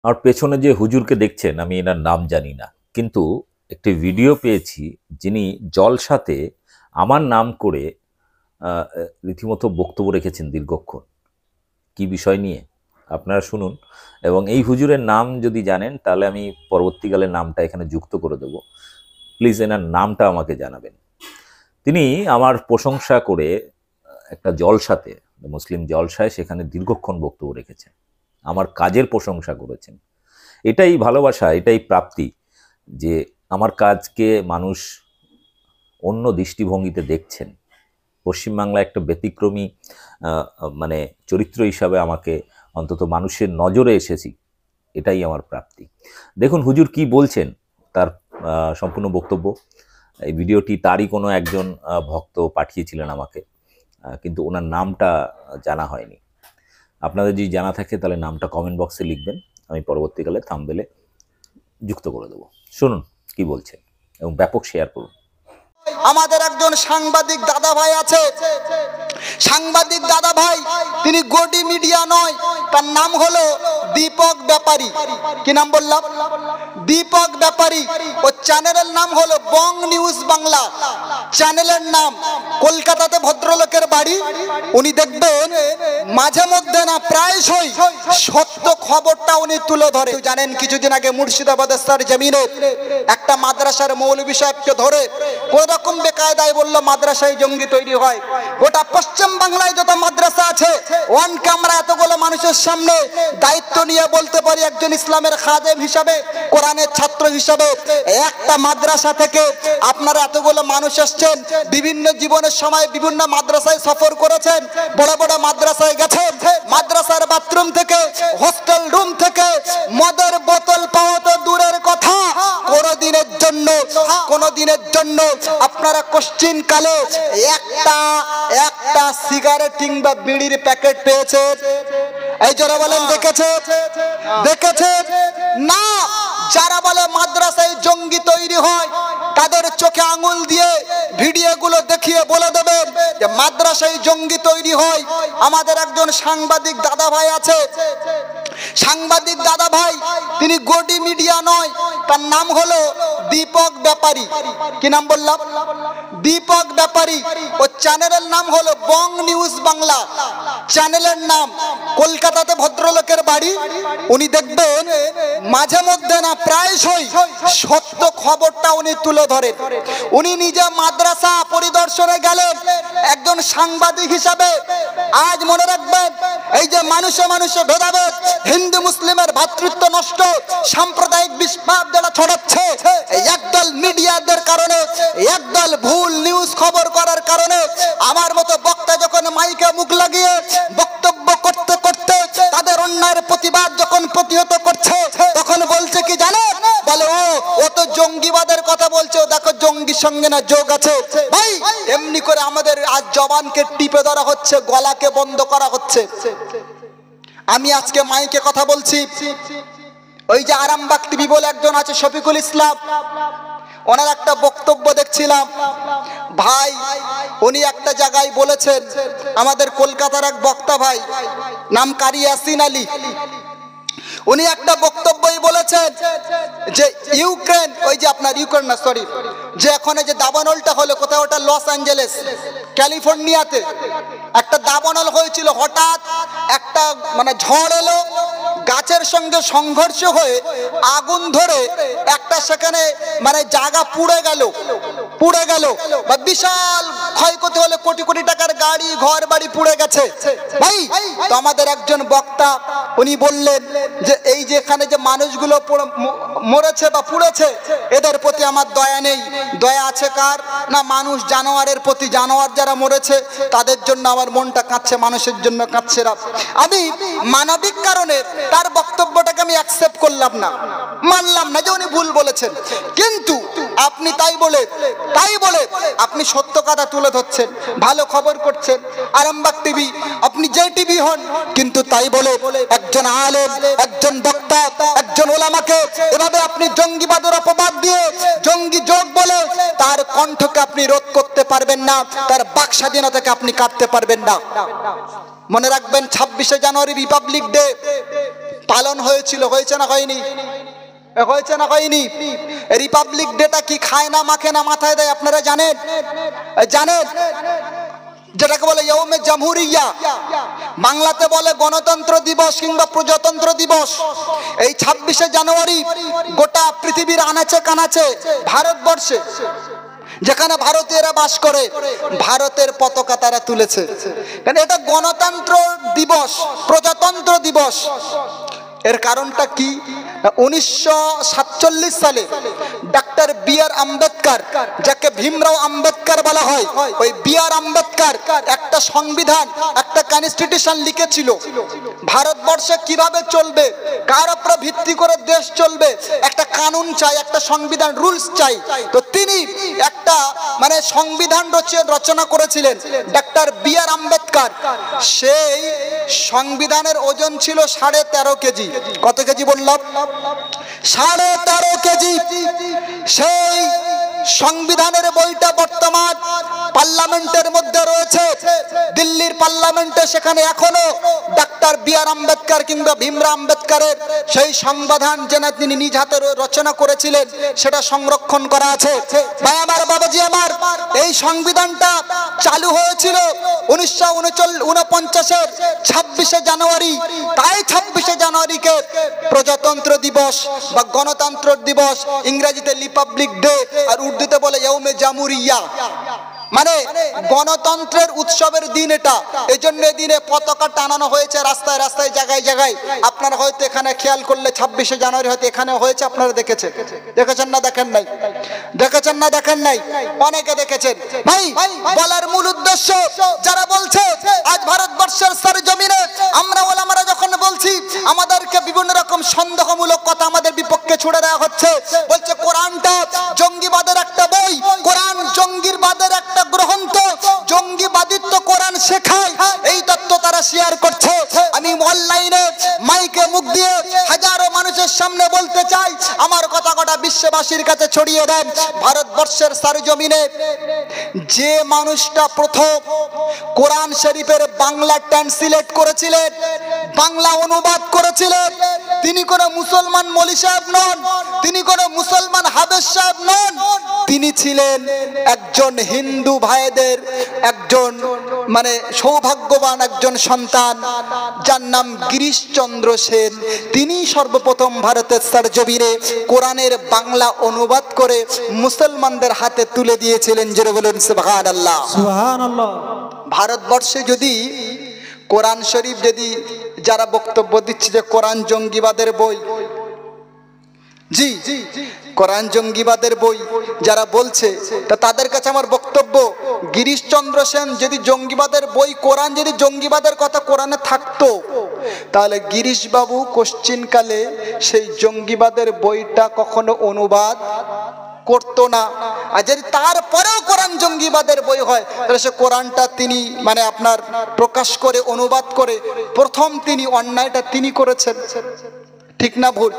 আর পেছনে যে হুজুরকে দেখছেন আমি এনার নাম জানি না, কিন্তু একটি ভিডিও পেয়েছি যিনি জলসাতে আমার নাম করে রীতিমতো বক্তব্য রেখেছেন দীর্ঘক্ষণ। কি বিষয় নিয়ে আপনারা শুনুন, এবং এই হুজুরের নাম যদি জানেন তাহলে আমি পরবর্তীকালে নামটা এখানে যুক্ত করে দেব। প্লিজ এনার নামটা আমাকে জানাবেন। তিনি আমার প্রশংসা করে একটা জলসাতে, মুসলিম জলসায়, সেখানে দীর্ঘক্ষণ বক্তব্য রেখেছেন, আমার কাজের প্রশংসা করেছেন। এটাই ভালোবাসা, এটাই প্রাপ্তি, যে আমার কাজকে মানুষ অন্য দৃষ্টিভঙ্গিতে দেখছেন। পশ্চিমবাংলা একটা ব্যতিক্রমী মানে চরিত্র হিসাবে আমাকে অন্তত মানুষের নজরে এসেছি, এটাই আমার প্রাপ্তি। দেখুন হুজুর কি বলছেন, তার সম্পূর্ণ বক্তব্য। এই ভিডিওটি তারই কোনো একজন ভক্ত পাঠিয়েছিলেন আমাকে, কিন্তু ওনার নামটা জানা হয়নি। আপনাদের যদি জানা থাকে তাহলে নামটা কমেন্ট বক্সে লিখবেন, আমি পরবর্তীকালে থাম্বনেলে যুক্ত করে দেবো। শুনুন কি বলছেন এবং ব্যাপক শেয়ার করুন। আমাদের একজন সাংবাদিক দাদা ভাই আছে, সাংবাদিক দাদা ভাই, তিনি গডি মিডিয়া নয়, তার নাম হলো দীপক ব্যাপারী। কি নাম বললাম? দীপক ব্যাপারী। ও চ্যানেলের নাম হলো বং নিউজ বাংলা, চ্যানেলের নাম। কলকাতাতে ভদ্রলোকের বাড়ি। উনি দেখবেন মাঝে মধ্যে না প্রায়শই সত্য খবরটা উনি তুলে ধরে। জানেন কিছুদিন আগে মুর্শিদাবাদের স্যার জমিনে একটা মাদ্রাসার মৌলভী সাহেবকে ধরে কোনরকম বেকায়দায় বলল মাদ্রাসায় জঙ্গি তৈরি হয়। গোটা পশ্চিম বাংলায় যত মাদ্রাসা আছে, ওয়ান ক্যামেরা এতগুলো মানুষের সামনে দায়িত্ব নিয়ে বলতে পারি একজন ইসলামের খাদেম হিসাবে, কোরআনের ছাত্র হিসাবে, একটা মাদ্রাসা থেকে আপনারা এতগুলো মানুষ আসছেন, বিভিন্ন জীবনের সময় বিভিন্ন মাদ্রাসায় সফর করেছেন, বড় বড় মাদ্রাসায় গেছেন, মাদ্রাসার বাথরুম থেকে, হোস্টেল রুম থেকে মদের বোতল পাওয়া তো দূরের কথা, কোনদিনের জন্য আপনারা কোশ্চিন কালে একটা সিগারেট কিংবা বিড়ির প্যাকেট পেয়েছেন? এই যারা বলেন দেখেছে না। যারা বলে মাদ্রাসায় জঙ্গি তৈরি হয়, তাদের চোখে আঙুল দিয়ে ভিডিওগুলো দেখিয়ে বলে দেবেন যে মাদ্রাসায় জঙ্গি তৈরি হয়। আমাদের একজন সাংবাদিক দাদা ভাই আছে, সাংবাদিক দাদা ভাই, তিনি গডি মিডিয়া নয়, তার নাম হলো দীপক ব্যাপারী। কি নাম বললাম? দীপক ব্যাপারী। ও চ্যানেলের নাম হলো বং নিউজ বাংলা, চ্যানেলের নাম। কলকাতাতে ভদ্রলোকের বাড়ি। উনি দেখবেন মাঝে মধ্যে না প্রায়শই সত্য খবরটা উনি তুলে ধরেন। উনি নিজে মাদ্রাসা পরিদর্শনে গেলেন একজন সাংবাদিক হিসাবে। আজ মনে রাখবেন, এই যে মানুষে মানুষে ভেদাভেদ, হিন্দু মুসলিমের ভ্রাতৃত্ব নষ্ট, সাম্প্রদায়িক বিস্ফাপ যারা ছড়াচ্ছে, একদল মিডিয়াদের কারণে, একদল ভুল নিউজ খবর করার কারণে, আমার মতো বক্তা যখন মাইকে মুখ লাগিয়ে বক্তব্য করতে করতে তাদের অন্যায়ের প্রতিবাদ যখন প্রতিহত করছে, তখন বলছে কি জানে? বলে ও তো জঙ্গিবাদের কথা বলছে, দেখো জঙ্গির সঙ্গে না যোগ আছে। ভাই এমনি করে আমাদের আজ জবানকে টিপে ধরা হচ্ছে, গলাকে বন্ধ করা হচ্ছে। আমি আজকে মাইকে কথা বলছি, ওই যে আরামবাগ টিভি বলে একজন আছে, শফিকুল ইসলাম, ওনার একটা বক্তব্য দেখছিলাম। ভাই উনি একটা জায়গায় বলেছেন, আমাদের কলকাতার এক বক্তা ভাই, নাম কারি ইয়াসিন আলী, উনি একটা বক্তব্যই বলেছেন যে ইউক্রেন, ওই যে আপনার ইউক্রেন না সরি, যে এখন যে দাবানলটা হলো, কোথায় ওটা? লস অ্যাঞ্জেলেস, ক্যালিফোর্নিয়াতে একটা দাবানল হয়েছিল। হঠাৎ একটা মানে ঝড় এলো, গাছের সঙ্গে সংঘর্ষ হয়ে আগুন ধরে একটা সেখানে মানে জায়গা পুড়ে গেল বা বিশাল ক্ষয়ক্ষতি হলে, কোটি কোটি টাকার গাড়ি ঘর বাড়ি পুড়ে গেছে। ভাই তো আমাদের একজন বক্তা উনি বললেন যে এই যে এখানে যে মানুষগুলো মরেছে বা পুড়েছে, এদের প্রতি আমার দয়া নেই। দয়া আছে কার? না মানুষ জানোয়ারের প্রতি। জানোয়ার যারা মরেছে তাদের জন্য আমার মনটা কাঁদছে, মানুষের জন্য কাঁদছে না। আমি মানবিক কারণে তার বক্তব্যটাকে আমি অ্যাকসেপ্ট করলাম না, মানলাম না যে উনি ভুল বলেছেন। কিন্তু আপনি তাই বলে আপনি সত্য কথা তুলে ধরছেন, ভালো খবর করছেন, আরামবাগ টিভি, আপনি যে টিভি হন, কিন্তু তাই বলে একজন আলেম, একজন বক্তা, একজন ওলামাকে এভাবে আপনি জঙ্গিবাদের অপবাদ দিয়ে জঙ্গি যোগ বলে তার কণ্ঠকে আপনি রোধ করতে পারবেন না, তার বাক স্বাধীনতাকে আপনি কাটতে পারবেন না। মনে রাখবেন 26শে জানুয়ারি রিপাবলিক ডে, পালন হয়েছিল, হয়েছে না হয়নি? হয়েছে না হয়নি? রিপাবলিক ডেটা কি খায় না মাখে না মাথায় দেয় আপনারা জানেন? জানেন যেটাকে বলে ইয়ৌমে জামহুরিয়া, বাংলাতে বলে গণতন্ত্র দিবস কিংবা প্রজাতন্ত্র দিবস। এই 26শে জানুয়ারি গোটা পৃথিবীর আনাচে কানাচে ভারতবর্ষে যেখানে ভারতীয়রা বাস করে ভারতের পতাকা তারা তুলেছে, কারণ এটা গণতন্ত্র দিবস, প্রজাতন্ত্র দিবস। এর কারণটা কি? 1947 সালে ডক্টর বি.আর. আম্বেদকর, যাকে ভীমরাও আম্বেদকর বলা হয়, ওই বি.আর. আম্বেদকর একটা সংবিধান, একটা কনস্টিটিউশন লিখেছিল। ভারতবর্ষে কিভাবে চলবে, কার উপর ভিত্তি করে দেশ চলবে, একটা কানুন চাই, একটা সংবিধান, রুলস চাই। তো তিনি একটা মানে সংবিধান রচনা করেছিলেন ডক্টর বি.আর. আম্বেদকর। সেই সংবিধানের ওজন ছিল 13.5 কেজি। কত কেজি বললাম? 13.5 কেজি। সেই সংবিধানের বইটা বর্তমান পার্লামেন্টের মধ্যে রয়েছে, দিল্লির পার্লামেন্টে। সেখানে এখনো ডক্টর বি.আর. আম্বেদকর কিংবা ভীমরাও আম্বেদকরের সেই সংবিধান যেটা তিনি নিজ হাতে রচনা করেছিলেন সেটা সংরক্ষণ করা আছে। ভাই আমার, বাবাজি আমার, এই সংবিধানটা চালু হয়েছিল 1949-এর 26শে জানুয়ারি। তাই 26শে জানুয়ারিকে প্রজাতন্ত্র দিবস বা গণতন্ত্র দিবস, ইংরেজিতে রিপাবলিক ডে আর উর্দুতে বলে ইয়ৌমে জামহুরিয়া, মানে গণতন্ত্রের উৎসবের দিন এটা। এই জন্য দিনে পতাকা টানানো হয়েছে রাস্তায় রাস্তায়, জায়গায় জায়গায়। আপনারা হয়তো এখানে খেয়াল করলে 26শে জানুয়ারি হয়তো এখানে হয়েছে, আপনারা দেখেছেন, দেখেছেন না দেখেন নাই? দেখেছেন না দেখেন নাই? অনেকে দেখেছেন। ভাই বলার মূল উদ্দেশ্য, যারা বলছে আজ ভারতবর্ষের সরজমিনে আমরা ওলামারা যখন বলছি, আমাদেরকে বিভিন্ন রকম সন্দেহমূলক কথা আমাদের বিপক্ষে ছুড়ে দেওয়া হচ্ছে। বলছে কোরআনটা জঙ্গিবাদের একটা বই, কোরআন জঙ্গিবাদের একটা গ্রন্থ, জঙ্গিবাদিত্ব কোরআন শেখায়, এই তথ্য তারা শেয়ার করছে। আমি অনলাইনে মাইকে মুখ দিয়ে হাজারো মানুষের সামনে বলতে চাই, আমার কথা গোটা বিশ্ববাসীর কাছে ছড়িয়ে দেন। ভারতবর্ষের সরজমিনে যে মানুষটা প্রথম কোরআন শরীফের বাংলা ট্রান্সলেট করেছিলেন, বাংলা অনুবাদ করেছিলেন, তিনি কোনো মুসলমান মৌলী সাহেব নন, তিনি কোনো মুসলমান হাফেজ সাহেব নন, তিনি ছিলেন একজন হিন্দু ভাইদের একজন মানে সৌভাগ্যবান একজন সন্তান, যার নাম গিরিশচন্দ্র সেন। তিনি সর্বপ্রথম ভারতের সরজমিনে কোরআনের বাংলা অনুবাদ করে মুসলমানদের হাতে তুলে দিয়েছিলেন। জোরে বলুন সুবহানাল্লাহ। সুবহানাল্লাহ। ভারতবর্ষে যদি কোরআন শরীফ, যদি যারা বক্তব্য দিচ্ছে যে কোরআন জঙ্গিবাদের বই, জি কোরআন জঙ্গিবাদের বই যারা বলছে, তা তাদের কাছে আমার বক্তব্য, গিরিশচন্দ্র সেন যদি জঙ্গিবাদের বই, কোরআন যদি জঙ্গিবাদের কথা কোরআনে থাকতো, তাহলে গিরিশ বাবু কোশ্চিনকালে সেই জঙ্গিবাদের বইটা কখনো অনুবাদ করতো না। আর যদি তারপরেও কোরআন জঙ্গিবাদের বই হয়, তাহলে সে কোরআনটা তিনি মানে আপনার প্রকাশ করে অনুবাদ করে প্রথম তিনি অন্যায়টা তিনি করেছেন। ঠিক না ভুল?